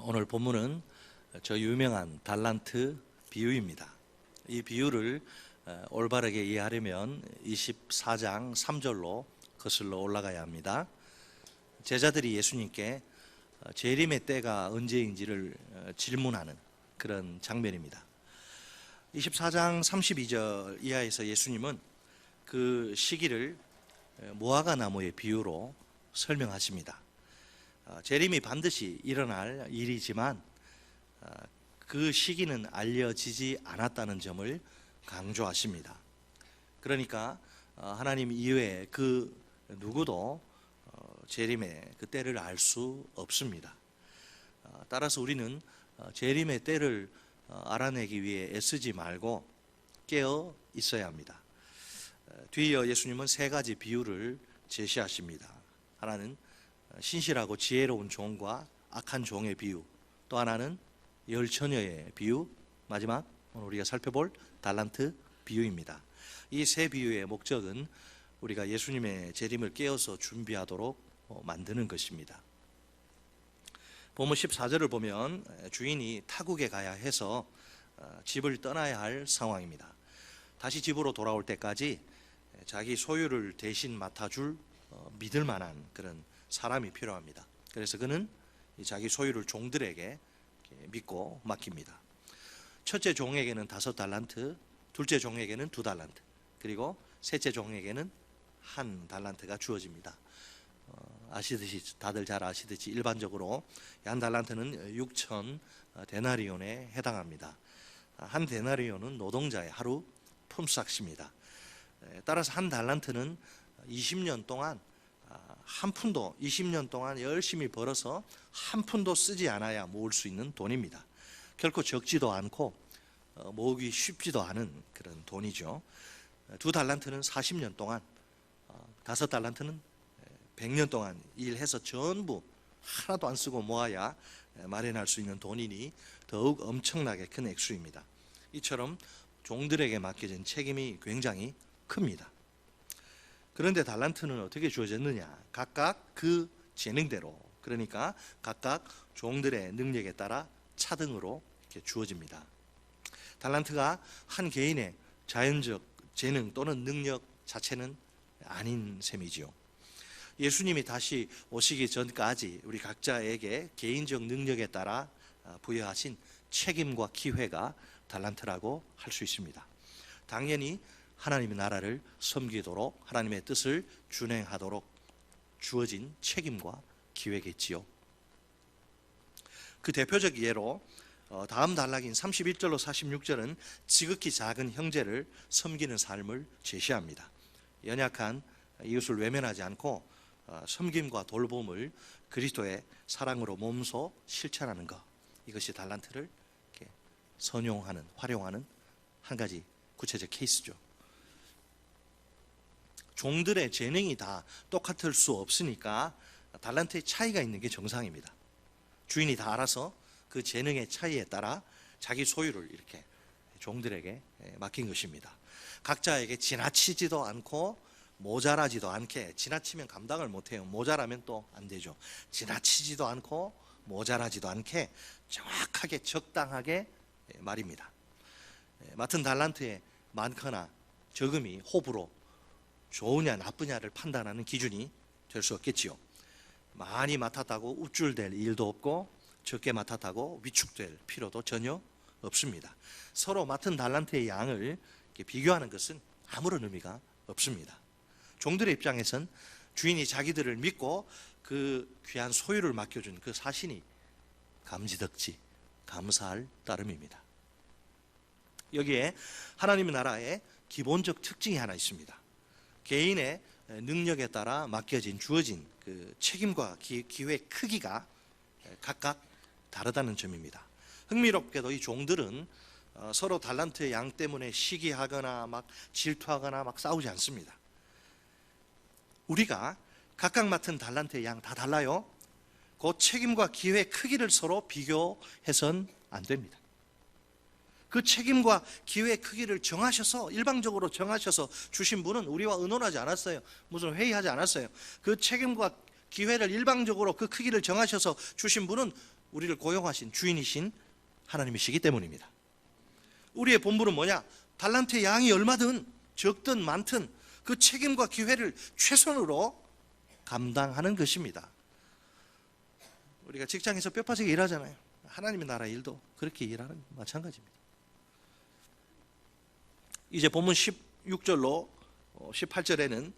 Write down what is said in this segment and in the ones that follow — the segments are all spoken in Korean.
오늘 본문은 저 유명한 달란트 비유입니다. 이 비유를 올바르게 이해하려면 24장 3절로 거슬러 올라가야 합니다. 제자들이 예수님께 재림의 때가 언제인지를 질문하는 그런 장면입니다. 24장 32절 이하에서 예수님은 그 시기를 무화과 나무의 비유로 설명하십니다. 재림이 반드시 일어날 일이지만 그 시기는 알려지지 않았다는 점을 강조하십니다. 그러니까 하나님 이외에 그 누구도 재림의 그 때를 알 수 없습니다. 따라서 우리는 재림의 때를 알아내기 위해 애쓰지 말고 깨어 있어야 합니다. 뒤이어 예수님은 세 가지 비유를 제시하십니다. 하나는 신실하고 지혜로운 종과 악한 종의 비유, 또 하나는 열 처녀의 비유, 마지막 오늘 우리가 살펴볼 달란트 비유입니다. 이 세 비유의 목적은 우리가 예수님의 재림을 깨어서 준비하도록 만드는 것입니다. 본문 14절을 보면 주인이 타국에 가야 해서 집을 떠나야 할 상황입니다. 다시 집으로 돌아올 때까지 자기 소유를 대신 맡아줄 믿을 만한 그런 사람이 필요합니다. 그래서 그는 자기 소유를 종들에게 믿고 맡깁니다. 첫째 종에게는 5달란트, 둘째 종에게는 2달란트, 그리고 셋째 종에게는 1달란트가 주어집니다. 아시듯이 다들 잘 아시듯이 일반적으로 한 달란트는 6천 데나리온에 해당합니다. 한 데나리온은 노동자의 하루 품삯입니다. 따라서 한 달란트는 20년 동안 한 푼도 20년 동안 열심히 벌어서 한 푼도 쓰지 않아야 모을 수 있는 돈입니다. 결코 적지도 않고 모으기 쉽지도 않은 그런 돈이죠. 2달란트는 40년 동안, 5달란트는 100년 동안 일해서 전부 하나도 안 쓰고 모아야 마련할 수 있는 돈이니 더욱 엄청나게 큰 액수입니다. 이처럼 종들에게 맡겨진 책임이 굉장히 큽니다. 그런데 달란트는 어떻게 주어졌느냐? 각각 그 재능대로, 그러니까 각각 종들의 능력에 따라 차등으로 이렇게 주어집니다. 달란트가 한 개인의 자연적 재능 또는 능력 자체는 아닌 셈이지요. 예수님이 다시 오시기 전까지 우리 각자에게 개인적 능력에 따라 부여하신 책임과 기회가 달란트라고 할 수 있습니다. 당연히 하나님의 나라를 섬기도록 하나님의 뜻을 준행하도록 주어진 책임과 기회겠지요. 그 대표적 예로 다음 단락인 31절로 46절은 지극히 작은 형제를 섬기는 삶을 제시합니다. 연약한 이웃을 외면하지 않고 섬김과 돌봄을 그리스도의 사랑으로 몸소 실천하는 것, 이것이 달란트를 이렇게 선용하는, 활용하는 한 가지 구체적 케이스죠. 종들의 재능이 다 똑같을 수 없으니까 달란트의 차이가 있는 게 정상입니다. 주인이 다 알아서 그 재능의 차이에 따라 자기 소유를 이렇게 종들에게 맡긴 것입니다. 각자에게 지나치지도 않고 모자라지도 않게, 지나치면 감당을 못해요. 모자라면 또 안 되죠. 지나치지도 않고 모자라지도 않게 정확하게 적당하게 말입니다. 맡은 달란트의 많거나 적음이 호불호, 좋으냐 나쁘냐를 판단하는 기준이 될 수 없겠지요. 많이 맡았다고 우쭐댈 일도 없고 적게 맡았다고 위축될 필요도 전혀 없습니다. 서로 맡은 달란트의 양을 비교하는 것은 아무런 의미가 없습니다. 종들의 입장에선 주인이 자기들을 믿고 그 귀한 소유를 맡겨준 그 사신이 감지덕지, 감사할 따름입니다. 여기에 하나님의 나라의 기본적 특징이 하나 있습니다. 개인의 능력에 따라 맡겨진, 주어진 그 책임과 기회의 크기가 각각 다르다는 점입니다. 흥미롭게도 이 종들은 서로 달란트의 양 때문에 시기하거나 막 질투하거나 막 싸우지 않습니다. 우리가 각각 맡은 달란트의 양 다 달라요. 그 책임과 기회의 크기를 서로 비교해서는 안 됩니다. 그 책임과 기회의 크기를 정하셔서, 일방적으로 정하셔서 주신 분은 우리와 의논하지 않았어요. 무슨 회의하지 않았어요. 그 책임과 기회를 일방적으로 그 크기를 정하셔서 주신 분은 우리를 고용하신 주인이신 하나님이시기 때문입니다. 우리의 본분은 뭐냐? 달란트의 양이 얼마든 적든 많든 그 책임과 기회를 최선으로 감당하는 것입니다. 우리가 직장에서 뼈 빠지게 일하잖아요. 하나님의 나라 일도 그렇게 일하는 마찬가지입니다. 이제 본문 16절로 18절에는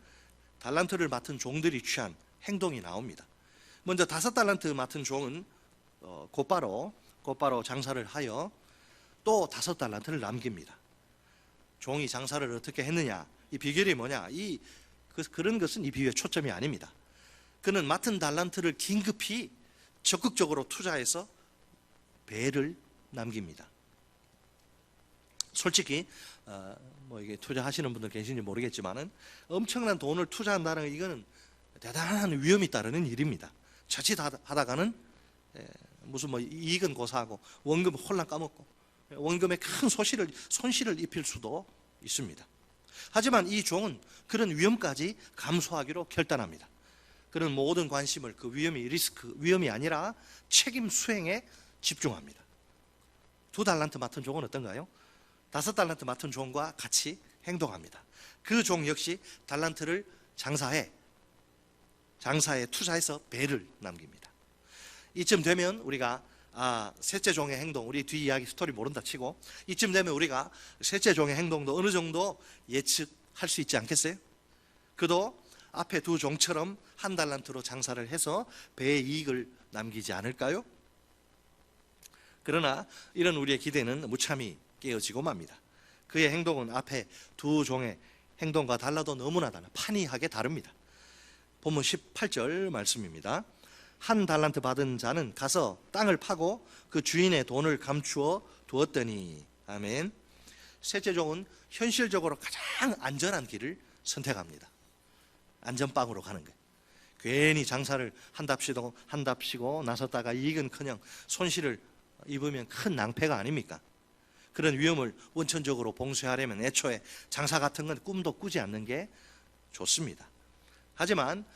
달란트를 맡은 종들이 취한 행동이 나옵니다. 먼저 5달란트 맡은 종은 곧바로 장사를 하여 또 5달란트를 남깁니다. 종이 장사를 어떻게 했느냐, 이 비결이 뭐냐, 그런 것은 이 비유의 초점이 아닙니다. 그는 맡은 달란트를 긴급히 적극적으로 투자해서 배를 남깁니다. 솔직히 이게 투자하시는 분들 계신지 모르겠지만은 엄청난 돈을 투자한다는 이거는 대단한 위험이 따르는 일입니다. 자칫하다가는 무슨 이익은 고사하고 원금 홀랑 까먹고 원금에 큰 손실을 입힐 수도 있습니다. 하지만 이 종은 그런 위험까지 감수하기로 결단합니다. 그런 모든 관심을 그 위험이 아니라 책임 수행에 집중합니다. 2달란트 맡은 종은 어떤가요? 5달란트 맡은 종과 같이 행동합니다. 그 종 역시 달란트를 장사에 투자해서 배를 남깁니다. 이쯤 되면 우리가 셋째 종의 행동, 우리 뒤 이야기 스토리 모른다 치고 이쯤 되면 우리가 셋째 종의 행동도 어느 정도 예측할 수 있지 않겠어요? 그도 앞에 2 종처럼 1달란트로 장사를 해서 배의 이익을 남기지 않을까요? 그러나 이런 우리의 기대는 무참히 깨어지고 맙니다. 그의 행동은 앞에 2 종의 행동과 달라도 너무나 판이하게 다릅니다. 본문 18절 말씀입니다. 1달란트 받은 자는 가서 땅을 파고 그 주인의 돈을 감추어 두었더니, 아멘. 셋째 종은 현실적으로 가장 안전한 길을 선택합니다. 안전빵으로 가는 거예요. 괜히 장사를 한답시고 나섰다가 이익은커녕 손실을 입으면 큰 낭패가 아닙니까? 그런 위험을 원천적으로 봉쇄하려면 애초에 장사 같은 건 꿈도 꾸지 않는 게 좋습니다. 하지만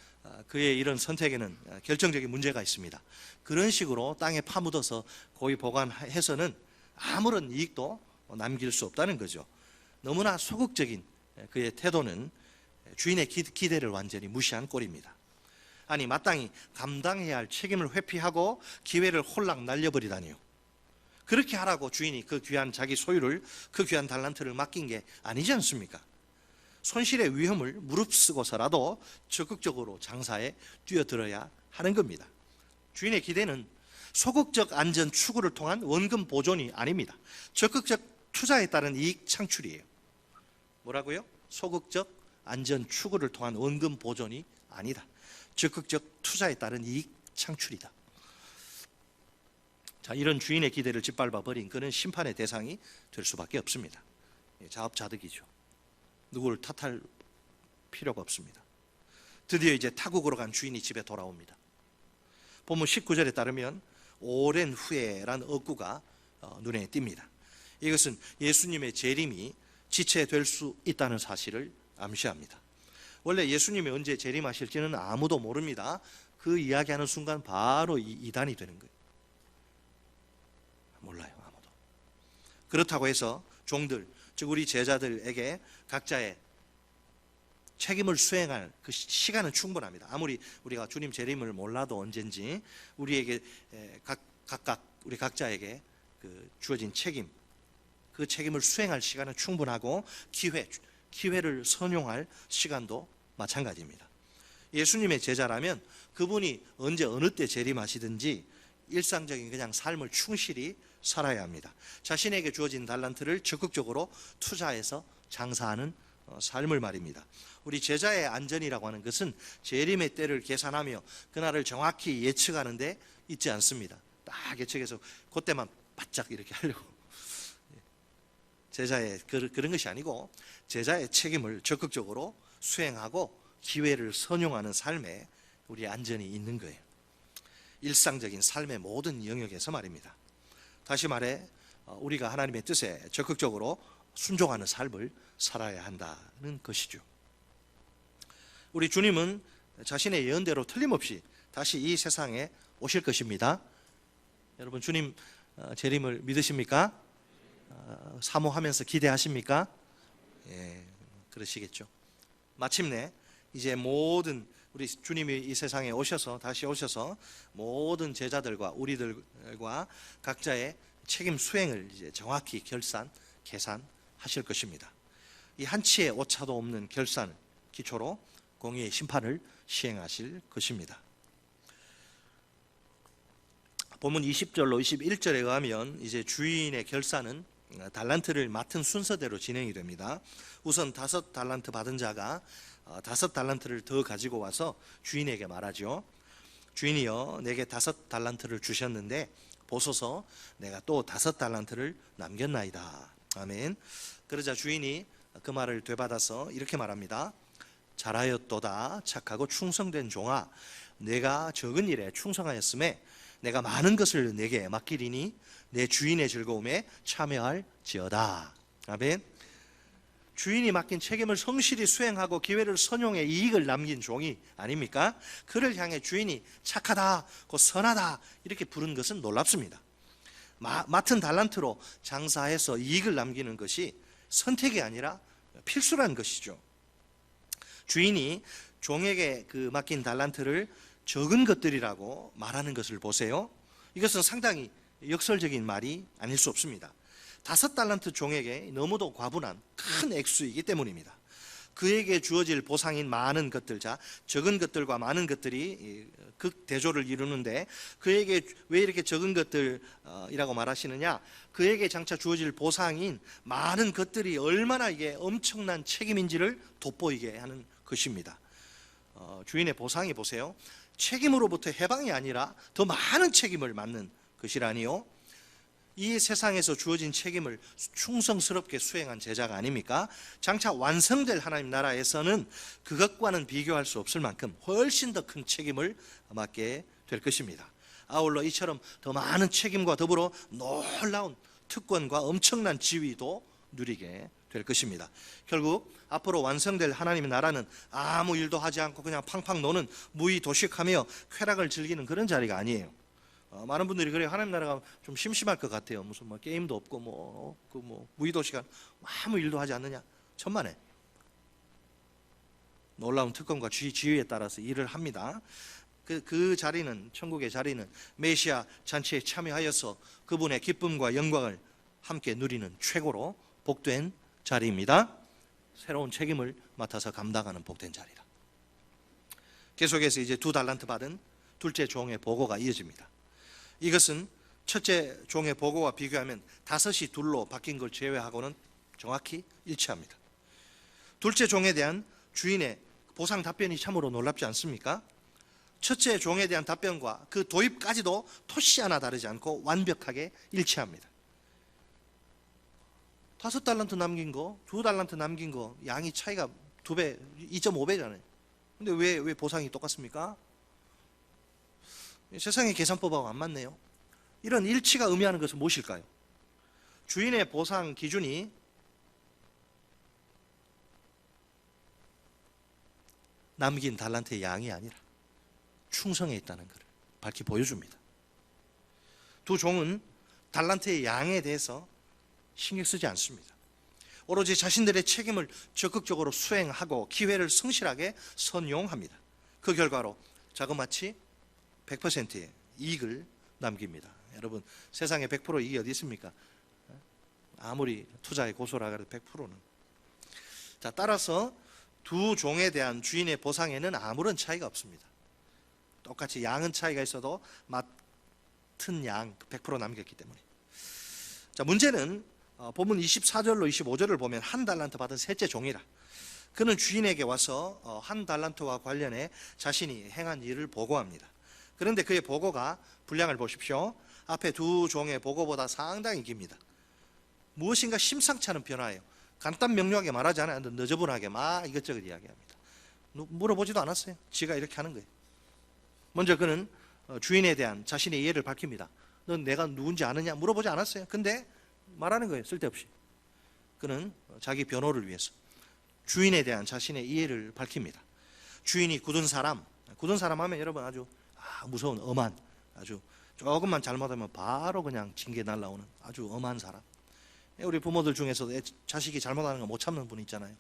그의 이런 선택에는 결정적인 문제가 있습니다. 그런 식으로 땅에 파묻어서 고이 보관해서는 아무런 이익도 남길 수 없다는 거죠. 너무나 소극적인 그의 태도는 주인의 기대를 완전히 무시한 꼴입니다. 아니, 마땅히 감당해야 할 책임을 회피하고 기회를 홀랑 날려버리다니요. 그렇게 하라고 주인이 그 귀한 자기 소유를, 그 귀한 달란트를 맡긴 게 아니지 않습니까? 손실의 위험을 무릅쓰고서라도 적극적으로 장사에 뛰어들어야 하는 겁니다. 주인의 기대는 소극적 안전 추구를 통한 원금 보존이 아닙니다. 적극적 투자에 따른 이익 창출이에요. 뭐라고요? 소극적 안전 추구를 통한 원금 보존이 아니다. 적극적 투자에 따른 이익 창출이다. 자, 이런 주인의 기대를 짓밟아 버린 그는 심판의 대상이 될 수밖에 없습니다. 자업자득이죠. 누구를 탓할 필요가 없습니다. 드디어 이제 타국으로 간 주인이 집에 돌아옵니다. 본문 19절에 따르면 오랜 후에란 어구가 눈에 띕니다. 이것은 예수님의 재림이 지체될 수 있다는 사실을 암시합니다. 원래 예수님이 언제 재림하실지는 아무도 모릅니다. 그 이야기하는 순간 바로 이단이 되는 거예요. 몰라요, 아무도. 그렇다고 해서 종들, 즉 우리 제자들에게 각자의 책임을 수행할 그 시간은 충분합니다. 아무리 우리가 주님 재림을 몰라도 언젠지 우리에게 각각 우리 각자에게 그 주어진 책임, 그 책임을 수행할 시간은 충분하고 기회를 선용할 시간도 마찬가지입니다. 예수님의 제자라면 그분이 언제 어느 때 재림하시든지 일상적인 그냥 삶을 충실히 살아야 합니다. 자신에게 주어진 달란트를 적극적으로 투자해서 장사하는 삶을 말입니다. 우리 제자의 안전이라고 하는 것은 재림의 때를 계산하며 그날을 정확히 예측하는 데 있지 않습니다. 딱 예측해서 그때만 바짝 이렇게 하려고. 제자의 그런 것이 아니고 제자의 책임을 적극적으로 수행하고 기회를 선용하는 삶에 우리의 안전이 있는 거예요. 일상적인 삶의 모든 영역에서 말입니다. 다시 말해 우리가 하나님의 뜻에 적극적으로 순종하는 삶을 살아야 한다는 것이죠. 우리 주님은 자신의 예언대로 틀림없이 다시 이 세상에 오실 것입니다. 여러분 주님 재림을 믿으십니까? 사모하면서 기대하십니까? 예, 그러시겠죠. 마침내 이제 모든 우리 주님이 이 세상에 오셔서 다시 오셔서 모든 제자들과 우리들과 각자의 책임 수행을 이제 정확히 계산하실 것입니다. 이 한치의 오차도 없는 결산을 기초로 공의의 심판을 시행하실 것입니다. 본문 20절로 21절에 의하면 이제 주인의 결산은 달란트를 맡은 순서대로 진행이 됩니다. 우선 5달란트 받은 자가 5달란트를 더 가지고 와서 주인에게 말하죠. 주인이여, 내게 5달란트를 주셨는데 보소서, 내가 또 5달란트를 남겼나이다. 아멘. 그러자 주인이 그 말을 되받아서 이렇게 말합니다. 잘하였도다 착하고 충성된 종아, 내가 적은 일에 충성하였음에 내가 많은 것을 내게 맡기리니 내 주인의 즐거움에 참여할지어다. 아멘. 주인이 맡긴 책임을 성실히 수행하고 기회를 선용해 이익을 남긴 종이 아닙니까? 그를 향해 주인이 착하다, 선하다 이렇게 부른 것은 놀랍습니다. 맡은 달란트로 장사해서 이익을 남기는 것이 선택이 아니라 필수라는 것이죠. 주인이 종에게 그 맡긴 달란트를 적은 것들이라고 말하는 것을 보세요. 이것은 상당히 역설적인 말이 아닐 수 없습니다. 5달란트 종에게 너무도 과분한 큰 액수이기 때문입니다. 그에게 주어질 보상인 많은 것들, 자 적은 것들과 많은 것들이 극대조를 이루는데 그에게 왜 이렇게 적은 것들이라고 말하시느냐? 그에게 장차 주어질 보상인 많은 것들이 얼마나 이게 엄청난 책임인지를 돋보이게 하는 것입니다. 주인의 보상이 보세요. 책임으로부터 해방이 아니라 더 많은 책임을 맡는 것이라니요. 이 세상에서 주어진 책임을 충성스럽게 수행한 제자가 아닙니까? 장차 완성될 하나님 나라에서는 그것과는 비교할 수 없을 만큼 훨씬 더 큰 책임을 맡게 될 것입니다. 아울러 이처럼 더 많은 책임과 더불어 놀라운 특권과 엄청난 지위도 누리게 될 것입니다. 결국 앞으로 완성될 하나님의 나라는 아무 일도 하지 않고 그냥 팡팡 노는 무의도식하며 쾌락을 즐기는 그런 자리가 아니에요. 많은 분들이 그래요. 하나님 나라가 좀 심심할 것 같아요. 무슨 게임도 없고 무의도식한 아무 일도 하지 않느냐. 천만에 놀라운 특권과 지위에 따라서 일을 합니다. 그 자리는, 천국의 자리는 메시아 잔치에 참여하여서 그분의 기쁨과 영광을 함께 누리는 최고로 복된 자리입니다. 새로운 책임을 맡아서 감당하는 복된 자리라. 계속해서 이제 2달란트 받은 둘째 종의 보고가 이어집니다. 이것은 첫째 종의 보고와 비교하면 5이 2로 바뀐 걸 제외하고는 정확히 일치합니다. 둘째 종에 대한 주인의 보상 답변이 참으로 놀랍지 않습니까? 첫째 종에 대한 답변과 그 도입까지도 토시 하나 다르지 않고 완벽하게 일치합니다. 5달란트 남긴 거, 2달란트 남긴 거 양이 차이가 2배, 2.5배잖아요. 근데 왜 보상이 똑같습니까? 세상의 계산법하고 안 맞네요. 이런 일치가 의미하는 것은 무엇일까요? 주인의 보상 기준이 남긴 달란트의 양이 아니라 충성에 있다는 것을 밝히 보여줍니다. 두 종은 달란트의 양에 대해서 신경 쓰지 않습니다. 오로지 자신들의 책임을 적극적으로 수행하고 기회를 성실하게 선용합니다. 그 결과로 자그마치 100%의 이익을 남깁니다. 여러분, 세상에 100% 이익이 어디 있습니까? 아무리 투자에 고소라 그래도 100%는. 자, 따라서 두 종에 대한 주인의 보상에는 아무런 차이가 없습니다. 똑같이 양은 차이가 있어도 맡은 양 100% 남겼기 때문에. 자, 문제는 본문 24절로 25절을 보면 1달란트 받은 셋째 종이라. 그는 주인에게 와서 1달란트와 관련해 자신이 행한 일을 보고합니다. 그런데 그의 보고가 분량을 보십시오. 앞에 두 종의 보고보다 상당히 깁니다. 무엇인가 심상치 않은 변화예요. 간단 명료하게 말하지 않아요. 너저분하게 막 이것저것 이야기합니다. 물어보지도 않았어요. 지가 이렇게 하는 거예요. 먼저 그는 주인에 대한 자신의 이해를 밝힙니다. 넌 내가 누군지 아느냐? 물어보지 않았어요. 근데 말하는 거예요. 쓸데없이. 그는 자기 변호를 위해서 주인에 대한 자신의 이해를 밝힙니다. 주인이 굳은 사람 하면 여러분 아주 무서운 엄한 아주 조금만 잘못하면 바로 그냥 징계 날라오는 아주 엄한 사람. 우리 부모들 중에서도 자식이 잘못하는 거 못 참는 분 있잖아요.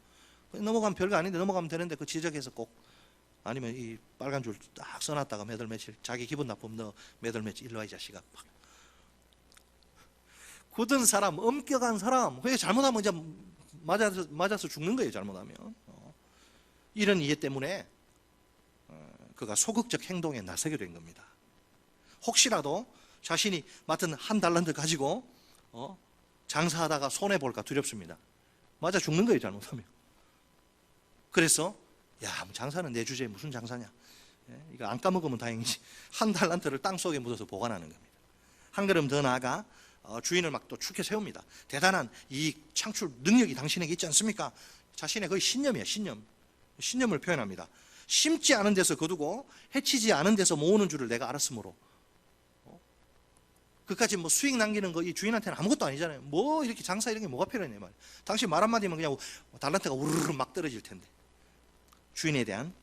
넘어가면 별거 아닌데 넘어가면 되는데 그 지적해서 꼭, 아니면 이 빨간 줄 딱 써놨다가 몇 월 며칠 자기 기분 나쁘면 너 몇 월 며칠 일로 와 이 자식아. 굳은 사람, 엄격한 사람, 왜 잘못하면 이제 맞아서 죽는 거예요. 잘못하면. 이런 이해 때문에 그가 소극적 행동에 나서게 된 겁니다. 혹시라도 자신이 맡은 한 달란트 가지고 장사하다가 손해볼까 두렵습니다. 맞아 죽는 거예요. 잘못하면. 그래서 야, 장사는 내 주제에 무슨 장사냐, 이거 안 까먹으면 다행이지. 한 달란트를 땅속에 묻어서 보관하는 겁니다. 한 걸음 더 나아가 주인을 막 또 축해 세웁니다. 대단한 이익 창출 능력이 당신에게 있지 않습니까? 자신의 거의 신념이에요. 신념을 표현합니다. 심지 않은 데서 거두고 해치지 않은 데서 모으는 줄을 내가 알았으므로. 그까지 뭐 수익 남기는 거 이 주인한테는 아무것도 아니잖아요. 뭐 이렇게 장사 이런 게 뭐가 필요하냐 말이에요. 당신 말 한마디면 그냥 달란트가 우르르 막 떨어질 텐데. 주인에 대한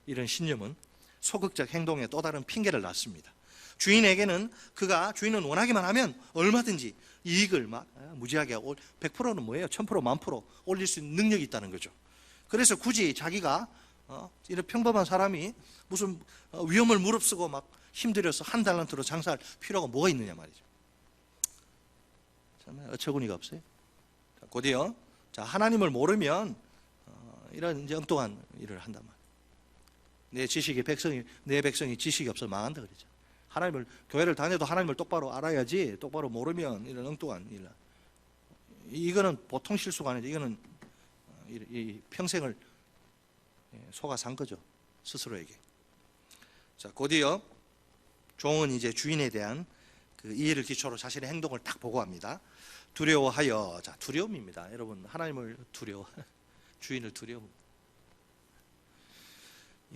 이런 신념은 소극적 행동에 또 다른 핑계를 놨습니다. 주인에게는 주인은 원하기만 하면 얼마든지 이익을 막 무지하게 100%는 뭐예요? 1000%, 1000% 올릴 수 있는 능력이 있다는 거죠. 그래서 굳이 자기가 이런 평범한 사람이 무슨 위험을 무릅쓰고 막 힘들여서 한 달란트로 장사할 필요가 뭐가 있느냐 말이죠. 정말 어처구니가 없어요. 곧이요. 자, 하나님을 모르면 이런 이제 엉뚱한 일을 한단 말이에요. 내 백성이 지식이 없어 망한다 그러죠. 하나님을, 교회를 다녀도 하나님을 똑바로 알아야지, 똑바로 모르면 이런 엉뚱한 일. 이거는 보통 실수가 아니죠. 이거는 이 평생을 속아 산 거죠. 스스로에게. 자, 곧이요. 종은 이제 주인에 대한 그 이해를 기초로 자신의 행동을 딱 보고합니다. 두려워하여. 자, 두려움입니다. 여러분, 하나님을 두려워. 주인을 두려워.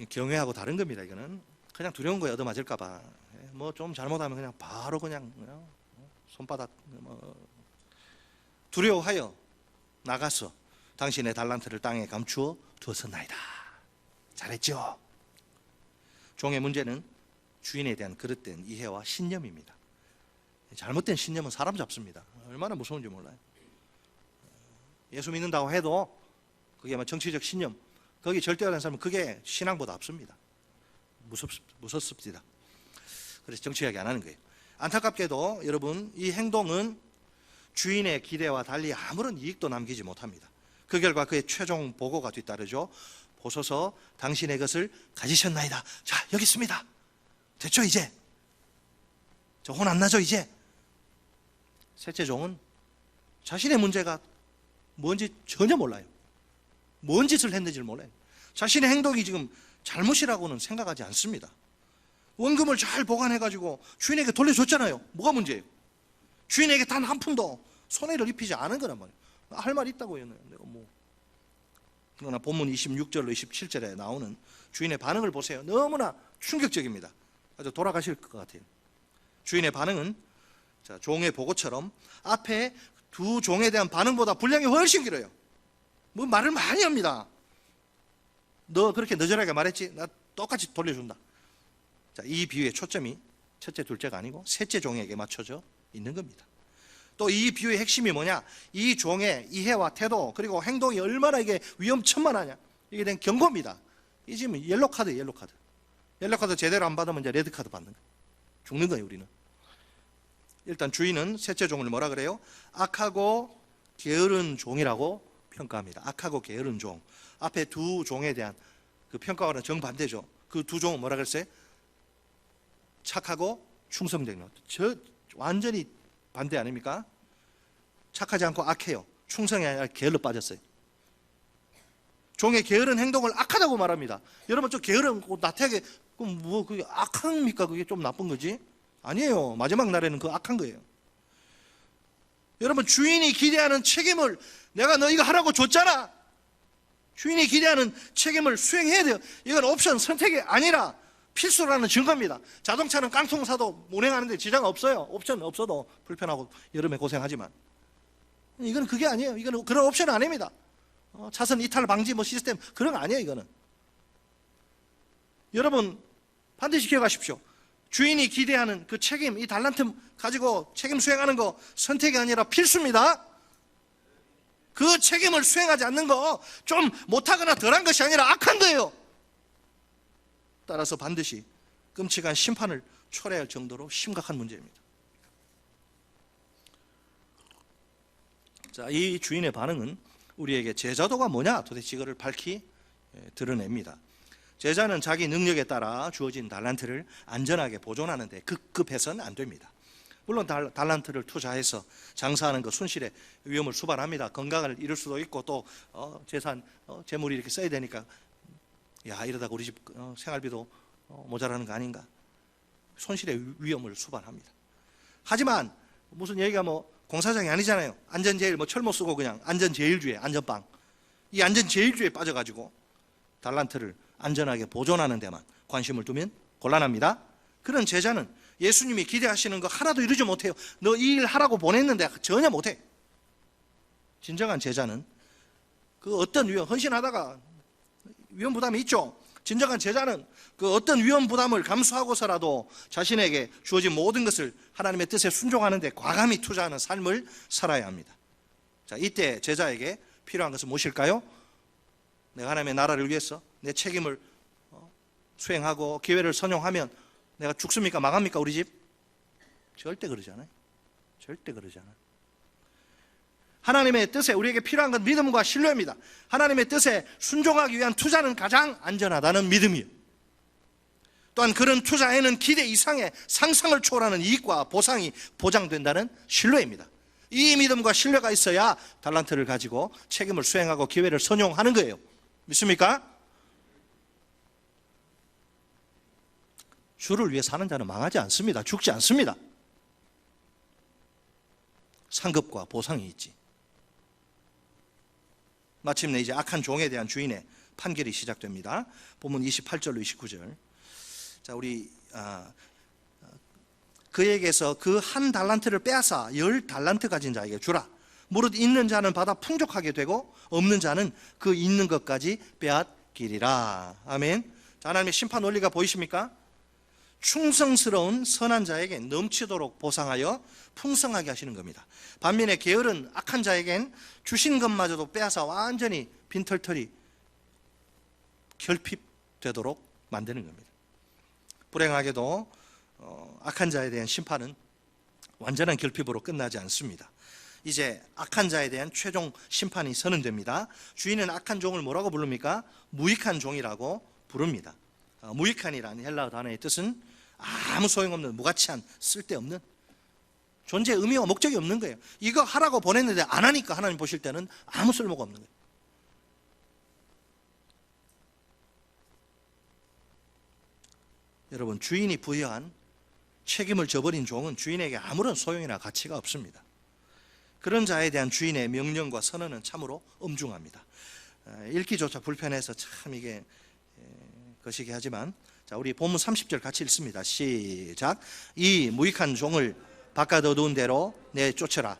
경외하고 다른 겁니다. 이거는 그냥 두려운 거에 얻어맞을까봐. 뭐 좀 잘못하면 그냥 바로 그냥 손바닥 두려워하여 나가서 당신의 달란트를 땅에 감추어 두었었나이다. 잘했죠? 종의 문제는 주인에 대한 그릇된 이해와 신념입니다. 잘못된 신념은 사람 잡습니다. 얼마나 무서운지 몰라요. 예수 믿는다고 해도 그게 뭐 정치적 신념, 거기 절대화된 사람은 그게 신앙보다 앞섭니다. 무섭습니다. 그래서 정치 이야기 안 하는 거예요. 안타깝게도 여러분, 이 행동은 주인의 기대와 달리 아무런 이익도 남기지 못합니다. 그 결과 그의 최종 보고가 뒤따르죠. 보소서 당신의 것을 가지셨나이다. 자, 여기 있습니다. 됐죠 이제? 저 혼 안 나죠 이제? 셋째 종은 자신의 문제가 뭔지 전혀 몰라요. 뭔 짓을 했는지를 몰라요. 자신의 행동이 지금 잘못이라고는 생각하지 않습니다. 원금을 잘 보관해가지고 주인에게 돌려줬잖아요. 뭐가 문제예요? 주인에게 단 한 푼도 손해를 입히지 않은 거란 말이에요. 할 말 있다고요. 내가 뭐. 그러나 본문 26절로 27절에 나오는 주인의 반응을 보세요. 너무나 충격적입니다. 아주 돌아가실 것 같아요. 주인의 반응은 자, 종의 보고처럼 앞에 두 종에 대한 반응보다 분량이 훨씬 길어요. 뭐 말을 많이 합니다. 너 그렇게 너절하게 말했지? 나 똑같이 돌려준다. 자, 이 비유의 초점이 첫째, 둘째가 아니고 셋째 종에게 맞춰져 있는 겁니다. 또 이 비유의 핵심이 뭐냐? 이 종의 이해와 태도 그리고 행동이 얼마나 이게 위험천만하냐? 이게 된 경고입니다. 이 지금 옐로카드. 옐로카드 제대로 안 받으면 이제 레드카드 받는 거예요. 죽는 거예요, 우리는. 일단 주인은 셋째 종을 뭐라 그래요? 악하고 게으른 종이라고 평가합니다. 악하고 게으른 종. 앞에 두 종에 대한 그 평가와는 정반대죠. 그 두 종은 뭐라 그랬어요? 착하고 충성된 것. 저 완전히 반대 아닙니까? 착하지 않고 악해요. 충성이 아니라 게을러 빠졌어요. 종의 게으른 행동을 악하다고 말합니다. 여러분, 저 게으른 나태하게 그럼 뭐 그게 악합니까? 그게 좀 나쁜 거지? 아니에요. 마지막 날에는 그 악한 거예요. 여러분, 주인이 기대하는 책임을 내가 너 이거 하라고 줬잖아. 주인이 기대하는 책임을 수행해야 돼요. 이건 옵션 선택이 아니라 필수라는 증거입니다. 자동차는 깡통 사도 운행하는데 지장 없어요. 옵션 없어도 불편하고 여름에 고생하지만 이건 그게 아니에요. 이거는 그런 옵션 아닙니다. 차선 이탈 방지 뭐 시스템 그런 거 아니에요. 이거는 여러분 반드시 기억하십시오. 주인이 기대하는 그 책임, 이 달란트 가지고 책임 수행하는 거 선택이 아니라 필수입니다. 그 책임을 수행하지 않는 거 좀 못하거나 덜한 것이 아니라 악한 거예요. 따라서 반드시 끔찍한 심판을 초래할 정도로 심각한 문제입니다. 자, 이 주인의 반응은 우리에게 제자도가 뭐냐 도대체 이거를 밝히 드러냅니다. 제자는 자기 능력에 따라 주어진 달란트를 안전하게 보존하는데 급급해서는 안 됩니다. 물론 달란트를 투자해서 장사하는 거 손실의 위험을 수반합니다. 건강을 잃을 수도 있고 또 재산, 재물이 이렇게 써야 되니까 야 이러다가 우리 집 생활비도 모자라는 거 아닌가, 손실의 위험을 수반합니다. 하지만 무슨 얘기가 공사장이 아니잖아요. 안전제일 철모 쓰고 그냥 안전제일주의 안전빵, 이 안전제일주의에 빠져가지고 달란트를 안전하게 보존하는 데만 관심을 두면 곤란합니다. 그런 제자는 예수님이 기대하시는 거 하나도 이루지 못해요. 너 이 일 하라고 보냈는데 전혀 못해. 진정한 제자는 그 어떤 위험, 헌신하다가 위험 부담이 있죠. 진정한 제자는 그 어떤 위험 부담을 감수하고서라도 자신에게 주어진 모든 것을 하나님의 뜻에 순종하는 데 과감히 투자하는 삶을 살아야 합니다. 자, 이때 제자에게 필요한 것은 무엇일까요? 내가 하나님의 나라를 위해서 내 책임을 수행하고 기회를 선용하면 내가 죽습니까? 망합니까? 우리 집? 절대 그러지 않아요. 절대 그러지 않아요. 하나님의 뜻에 우리에게 필요한 건 믿음과 신뢰입니다. 하나님의 뜻에 순종하기 위한 투자는 가장 안전하다는 믿음이에요. 또한 그런 투자에는 기대 이상의 상상을 초월하는 이익과 보상이 보장된다는 신뢰입니다. 이 믿음과 신뢰가 있어야 달란트를 가지고 책임을 수행하고 기회를 선용하는 거예요. 믿습니까? 주를 위해 사는 자는 망하지 않습니다. 죽지 않습니다. 상급과 보상이 있지. 마침내 이제 악한 종에 대한 주인의 판결이 시작됩니다. 본문 28절로 29절. 자, 우리 그에게서 그 한 달란트를 빼앗아 10달란트 가진 자에게 주라. 무릇 있는 자는 받아 풍족하게 되고 없는 자는 그 있는 것까지 빼앗기리라. 아멘. 자, 하나님의 심판 원리가 보이십니까? 충성스러운 선한 자에게 넘치도록 보상하여 풍성하게 하시는 겁니다. 반면에 게으른 악한 자에겐 주신 것마저도 빼앗아 완전히 빈털털이 결핍되도록 만드는 겁니다. 불행하게도 악한 자에 대한 심판은 완전한 결핍으로 끝나지 않습니다. 이제 악한 자에 대한 최종 심판이 선언됩니다. 주인은 악한 종을 뭐라고 부릅니까? 무익한 종이라고 부릅니다. 무익한이라는 헬라어 단어의 뜻은 아무 소용없는, 무가치한, 쓸데없는, 존재의 의미와 목적이 없는 거예요. 이거 하라고 보냈는데 안 하니까 하나님 보실 때는 아무 쓸모가 없는 거예요. 여러분, 주인이 부여한 책임을 저버린 종은 주인에게 아무런 소용이나 가치가 없습니다. 그런 자에 대한 주인의 명령과 선언은 참으로 엄중합니다. 읽기조차 불편해서 참 이게 거시기 하지만, 자, 우리 본문 30절 같이 읽습니다. 시작. 이 무익한 종을 바깥 어두운 데로 내쫓으라.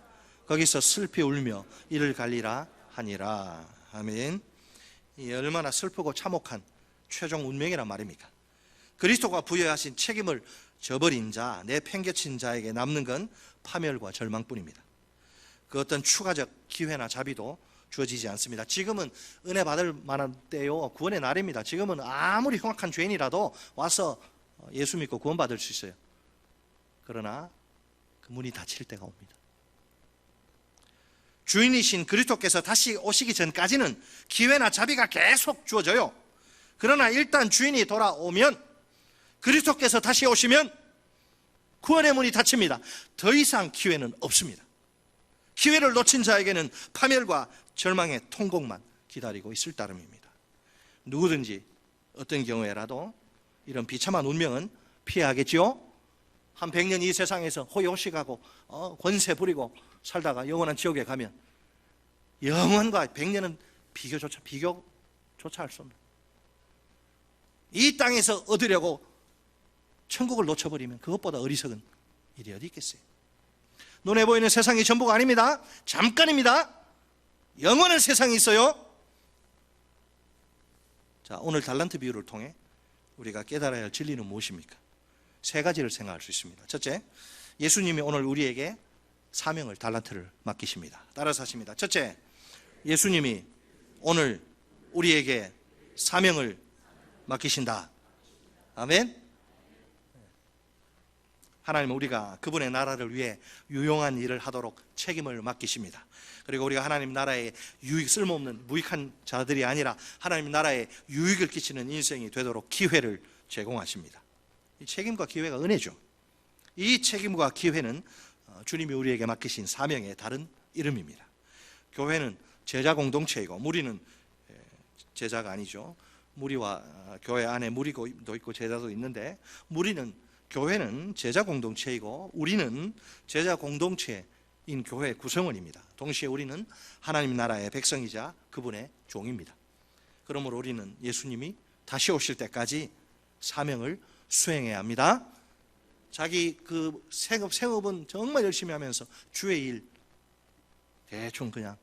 거기서 슬피 울며 이를 갈리라 하니라. 아멘. 이 얼마나 슬프고 참혹한 최종 운명이란 말입니까? 그리스도가 부여하신 책임을 저버린 자, 내팽개친 자에게 남는 건 파멸과 절망뿐입니다. 그 어떤 추가적 기회나 자비도 주어지지 않습니다. 지금은 은혜 받을 만한 때요, 구원의 날입니다. 지금은 아무리 흉악한 죄인이라도 와서 예수 믿고 구원받을 수 있어요. 그러나 그 문이 닫힐 때가 옵니다. 주인이신 그리스도께서 다시 오시기 전까지는 기회나 자비가 계속 주어져요. 그러나 일단 주인이 돌아오면, 그리스도께서 다시 오시면 구원의 문이 닫힙니다. 더 이상 기회는 없습니다. 기회를 놓친 자에게는 파멸과 절망의 통곡만 기다리고 있을 따름입니다. 누구든지 어떤 경우에라도 이런 비참한 운명은 피하겠지요. 한 100년 이 세상에서 호의호식하고 권세 부리고 살다가 영원한 지옥에 가면 영원과 100년은 비교조차 할 수 없는, 이 땅에서 얻으려고 천국을 놓쳐버리면 그것보다 어리석은 일이 어디 있겠어요. 눈에 보이는 세상이 전부가 아닙니다. 잠깐입니다. 영원한 세상이 있어요. 자, 오늘 달란트 비유를 통해 우리가 깨달아야 할 진리는 무엇입니까? 세 가지를 생각할 수 있습니다. 첫째, 예수님이 오늘 우리에게 사명을, 달란트를 맡기십니다. 따라서 하십니다. 첫째, 예수님이 오늘 우리에게 사명을 맡기신다. 아멘. 하나님은 우리가 그분의 나라를 위해 유용한 일을 하도록 책임을 맡기십니다. 그리고 우리가 하나님 나라에 쓸모없는 무익한 자들이 아니라 하나님 나라에 유익을 끼치는 인생이 되도록 기회를 제공하십니다. 이 책임과 기회가 은혜죠. 이 책임과 기회는 주님이 우리에게 맡기신 사명의 다른 이름입니다. 교회는 제자 공동체이고 무리는 제자가 아니죠. 무리와 교회 안에 무리도 있고 제자도 있는데, 교회는 제자 공동체이고 우리는 제자 공동체인 교회 구성원입니다. 동시에 우리는 하나님 나라의 백성이자 그분의 종입니다. 그러므로 우리는 예수님이 다시 오실 때까지 사명을 수행해야 합니다. 자기 그 생업은 정말 열심히 하면서 주의 일 대충 그냥,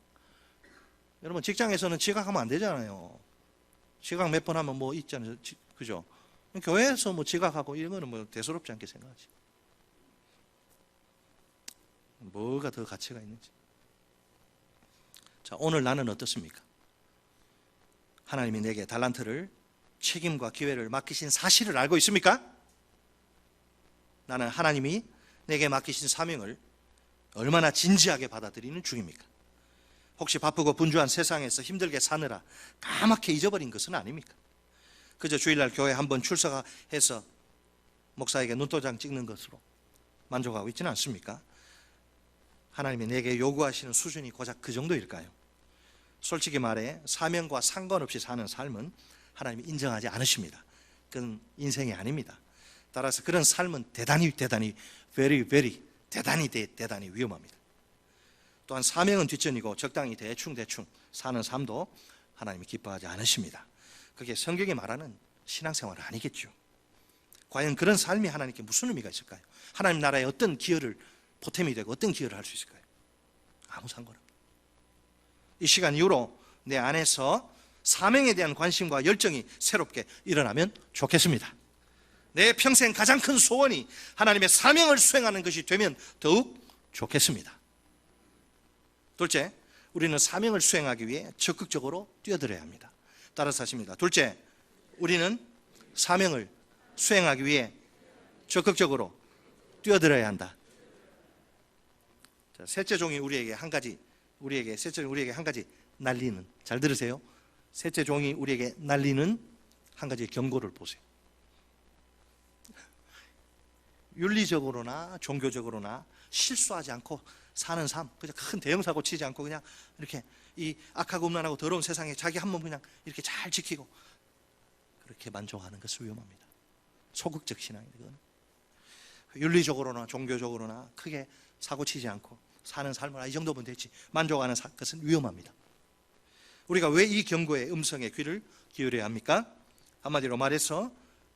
여러분 직장에서는 지각하면 안 되잖아요. 지각 몇 번 하면 뭐 있잖아요. 그죠? 교회에서 뭐 지각하고 이런 거는 뭐 대수롭지 않게 생각하지. 뭐가 더 가치가 있는지. 자, 오늘 나는 어떻습니까? 하나님이 내게 달란트를, 책임과 기회를 맡기신 사실을 알고 있습니까? 나는 하나님이 내게 맡기신 사명을 얼마나 진지하게 받아들이는 중입니까? 혹시 바쁘고 분주한 세상에서 힘들게 사느라 까맣게 잊어버린 것은 아닙니까? 그저 주일날 교회 한번 출석해서 목사에게 눈도장 찍는 것으로 만족하고 있지는 않습니까? 하나님이 내게 요구하시는 수준이 고작 그 정도일까요? 솔직히 말해 사명과 상관없이 사는 삶은 하나님이 인정하지 않으십니다. 그건 인생이 아닙니다. 따라서 그런 삶은 대단히 대단히 위험합니다. 또한 사명은 뒷전이고 적당히 대충 사는 삶도 하나님이 기뻐하지 않으십니다. 그게 성경이 말하는 신앙생활은 아니겠죠. 과연 그런 삶이 하나님께 무슨 의미가 있을까요? 하나님 나라에 어떤 기여를 보탬이 되고 어떤 기여를 할 수 있을까요? 아무 상관없습니다. 이 시간 이후로 내 안에서 사명에 대한 관심과 열정이 새롭게 일어나면 좋겠습니다. 내 평생 가장 큰 소원이 하나님의 사명을 수행하는 것이 되면 더욱 좋겠습니다. 둘째, 우리는 사명을 수행하기 위해 적극적으로 뛰어들어야 합니다. 따라서 하십니다. 둘째, 우리는 사명을 수행하기 위해 적극적으로 뛰어들어야 한다. 자, 셋째 종이 우리에게 한 가지 날리는, 잘 들으세요. 셋째 종이 우리에게 날리는 한 가지 경고를 보세요. 윤리적으로나 종교적으로나 실수하지 않고 사는 삶, 그냥 큰 대형 사고 치지 않고 그냥 이렇게 이 악하고 음란하고 더러운 세상에 자기 한 몸 그냥 이렇게 잘 지키고 그렇게 만족하는 것은 위험합니다. 소극적 신앙이에요. 그건 윤리적으로나 종교적으로나 크게 사고 치지 않고 사는 삶을 이 정도면 됐지 만족하는 것은 위험합니다. 우리가 왜 이 경고의 음성에 귀를 기울여야 합니까? 한마디로 말해서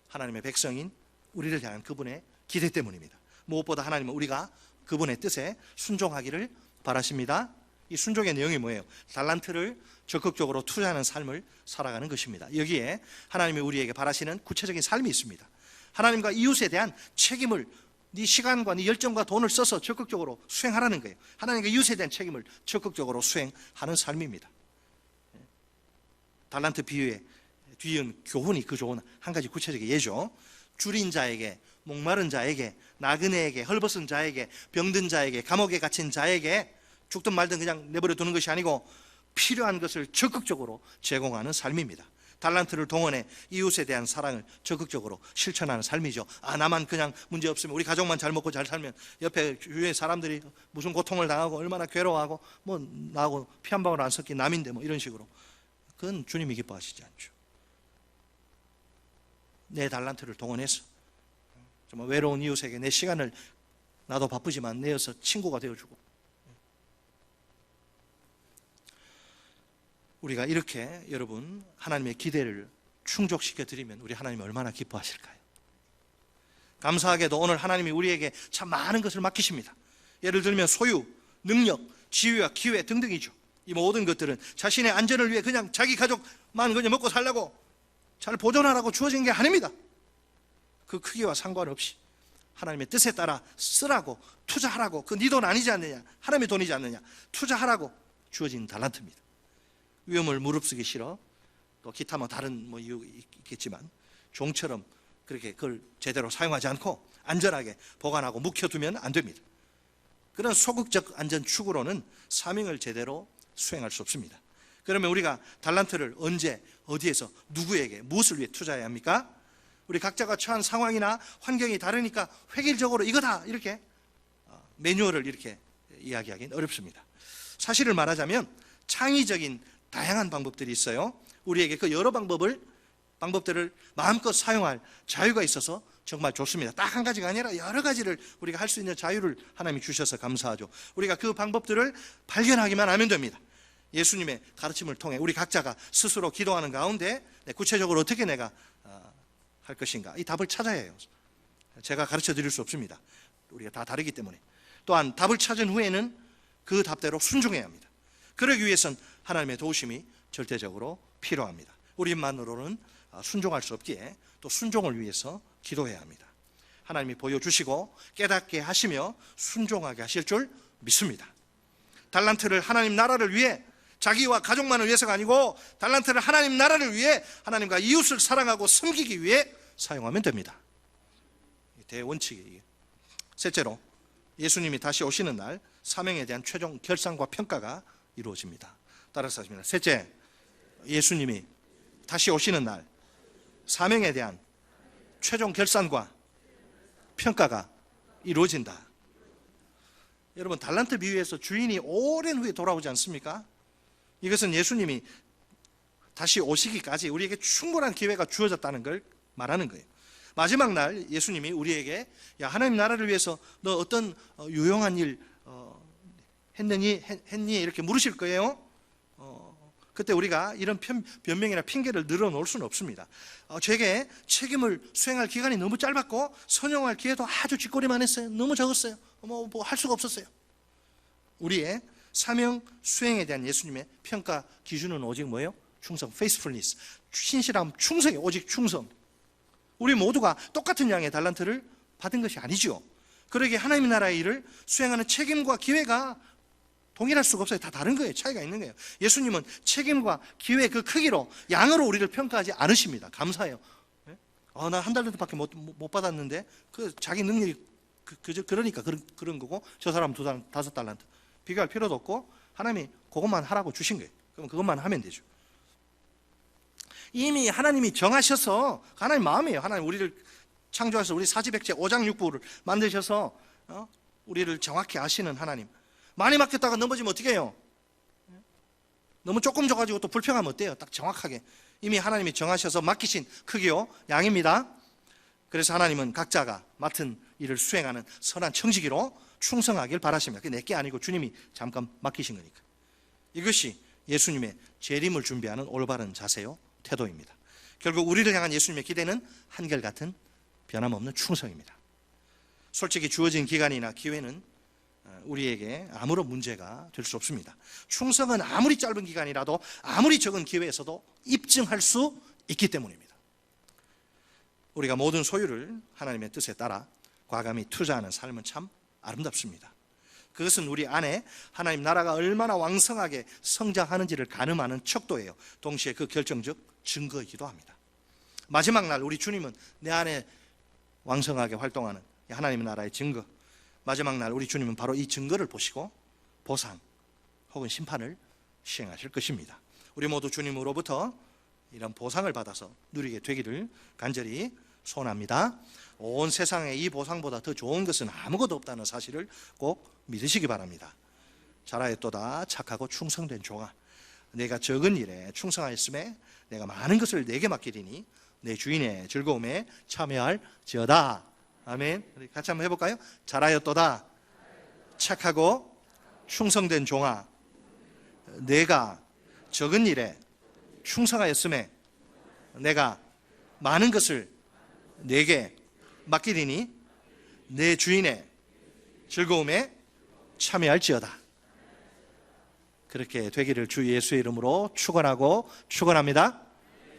하나님의 백성인 우리를 향한 그분의 기대 때문입니다. 무엇보다 하나님은 우리가 그분의 뜻에 순종하기를 바라십니다. 이 순종의 내용이 뭐예요? 달란트를 적극적으로 투자하는 삶을 살아가는 것입니다. 여기에 하나님이 우리에게 바라시는 구체적인 삶이 있습니다. 하나님과 이웃에 대한 책임을 네 시간과 네 열정과 돈을 써서 적극적으로 수행하라는 거예요. 하나님과 이웃에 대한 책임을 적극적으로 수행하는 삶입니다. 달란트 비유에 뒤이은 교훈이 그 좋은 한 가지 구체적인 예죠. 줄인 자에게, 목마른 자에게, 나그네에게, 헐벗은 자에게, 병든 자에게, 감옥에 갇힌 자에게 죽든 말든 그냥 내버려 두는 것이 아니고 필요한 것을 적극적으로 제공하는 삶입니다. 달란트를 동원해 이웃에 대한 사랑을 적극적으로 실천하는 삶이죠. 나만 그냥 문제 없으면, 우리 가족만 잘 먹고 잘 살면 옆에 주위의 사람들이 무슨 고통을 당하고 얼마나 괴로워하고 뭐 나하고 피 한 방울 안 섞인 남인데 뭐 이런 식으로, 그건 주님이 기뻐하시지 않죠. 내 달란트를 동원해서 정말 외로운 이웃에게 내 시간을, 나도 바쁘지만 내어서 친구가 되어주고, 우리가 이렇게 여러분 하나님의 기대를 충족시켜 드리면 우리 하나님이 얼마나 기뻐하실까요? 감사하게도 오늘 하나님이 우리에게 참 많은 것을 맡기십니다. 예를 들면 소유, 능력, 지위와 기회 등등이죠. 이 모든 것들은 자신의 안전을 위해 그냥 자기 가족만 그냥 먹고 살라고 잘 보존하라고 주어진 게 아닙니다. 그 크기와 상관없이 하나님의 뜻에 따라 쓰라고, 투자하라고. 그 네 돈 아니지 않느냐, 하나님의 돈이지 않느냐, 투자하라고 주어진 달란트입니다. 위험을 무릅쓰기 싫어, 또 기타 뭐 다른 뭐 이유 있겠지만 종처럼 그렇게 그걸 제대로 사용하지 않고 안전하게 보관하고 묵혀두면 안 됩니다. 그런 소극적 안전 추구로는 사명을 제대로 수행할 수 없습니다. 그러면 우리가 달란트를 언제, 어디에서, 누구에게, 무엇을 위해 투자해야 합니까? 우리 각자가 처한 상황이나 환경이 다르니까 획일적으로 이거다 이렇게 매뉴얼을 이렇게 이야기하기는 어렵습니다. 사실을 말하자면 창의적인 다양한 방법들이 있어요. 우리에게 그 여러 방법들을 마음껏 사용할 자유가 있어서 정말 좋습니다. 딱 한 가지가 아니라 여러 가지를 우리가 할 수 있는 자유를 하나님이 주셔서 감사하죠. 우리가 그 방법들을 발견하기만 하면 됩니다. 예수님의 가르침을 통해 우리 각자가 스스로 기도하는 가운데 구체적으로 어떻게 내가 할 것인가, 이 답을 찾아야 해요. 제가 가르쳐 드릴 수 없습니다. 우리가 다 다르기 때문에. 또한 답을 찾은 후에는 그 답대로 순종해야 합니다. 그러기 위해선 하나님의 도우심이 절대적으로 필요합니다. 우리만으로는 순종할 수 없기에 또 순종을 위해서 기도해야 합니다. 하나님이 보여주시고 깨닫게 하시며 순종하게 하실 줄 믿습니다. 달란트를 하나님 나라를 위해, 자기와 가족만을 위해서가 아니고 달란트를 하나님 나라를 위해, 하나님과 이웃을 사랑하고 섬기기 위해 사용하면 됩니다. 대원칙이에요. 셋째로, 예수님이 다시 오시는 날 사명에 대한 최종 결산과 평가가 이루어집니다. 따라서 하십니다. 셋째, 예수님이 다시 오시는 날 사명에 대한 최종 결산과 평가가 이루어진다. 여러분, 달란트 비유에서 주인이 오랜 후에 돌아오지 않습니까? 이것은 예수님이 다시 오시기까지 우리에게 충분한 기회가 주어졌다는 걸 말하는 거예요. 마지막 날 예수님이 우리에게, 야, 하나님 나라를 위해서 너 어떤 유용한 일 했니? 이렇게 물으실 거예요. 그때 우리가 이런 변명이나 핑계를 늘어놓을 수는 없습니다. 제게 책임을 수행할 기간이 너무 짧았고 선용할 기회도 아주 쥐꼬리만 했어요. 너무 적었어요. 뭐 할 수가 없었어요. 우리의 사명 수행에 대한 예수님의 평가 기준은 오직 뭐예요? 충성, faithfulness, 신실함, 충성이에요. 오직 충성. 우리 모두가 똑같은 양의 달란트를 받은 것이 아니죠. 그러기에 하나님 나라의 일을 수행하는 책임과 기회가 동일할 수가 없어요. 다 다른 거예요. 차이가 있는 거예요. 예수님은 책임과 기회 그 크기로 양으로 우리를 평가하지 않으십니다. 감사해요. 나 한 달밖에 못 받았는데 그 자기 능력이 그러니까 그런 거고, 저 사람 5달란트 비교할 필요도 없고 하나님이 그것만 하라고 주신 거예요. 그럼 그것만 하면 되죠. 이미 하나님이 정하셔서, 하나님 마음이에요. 하나님 우리를 창조하셔서 우리 사지백제 5장 6부를 만드셔서 우리를 정확히 아시는 하나님. 많이 맡겼다가 넘어지면 어떻게 해요? 너무 조금 줘가지고 또 불평하면 어때요? 딱 정확하게 이미 하나님이 정하셔서 맡기신 크기요, 양입니다. 그래서 하나님은 각자가 맡은 일을 수행하는 선한 청지기로 충성하길 바라십니다. 그게 내게 아니고 주님이 잠깐 맡기신 거니까. 이것이 예수님의 재림을 준비하는 올바른 자세요, 태도입니다. 결국 우리를 향한 예수님의 기대는 한결같은 변함없는 충성입니다. 솔직히 주어진 기간이나 기회는 우리에게 아무런 문제가 될 수 없습니다. 충성은 아무리 짧은 기간이라도 아무리 적은 기회에서도 입증할 수 있기 때문입니다. 우리가 모든 소유를 하나님의 뜻에 따라 과감히 투자하는 삶은 참 아름답습니다. 그것은 우리 안에 하나님 나라가 얼마나 왕성하게 성장하는지를 가늠하는 척도예요. 동시에 그 결정적 증거이기도 합니다. 마지막 날 우리 주님은 내 안에 왕성하게 활동하는 하나님의 나라의 증거, 마지막 날 우리 주님은 바로 이 증거를 보시고 보상 혹은 심판을 시행하실 것입니다. 우리 모두 주님으로부터 이런 보상을 받아서 누리게 되기를 간절히 소원합니다. 온 세상에 이 보상보다 더 좋은 것은 아무것도 없다는 사실을 꼭 믿으시기 바랍니다. 잘하였도다 착하고 충성된 종아, 내가 적은 일에 충성하였음에 내가 많은 것을 내게 맡기리니 내 주인의 즐거움에 참여할지어다. 아멘. 우리 같이 한번 해볼까요? 잘하였도다 착하고 충성된 종아, 내가 적은 일에 충성하였음에 내가 많은 것을 내게 맡기리니 내 주인의 즐거움에 참여할지어다. 그렇게 되기를 주 예수의 이름으로 축원하고 축원합니다.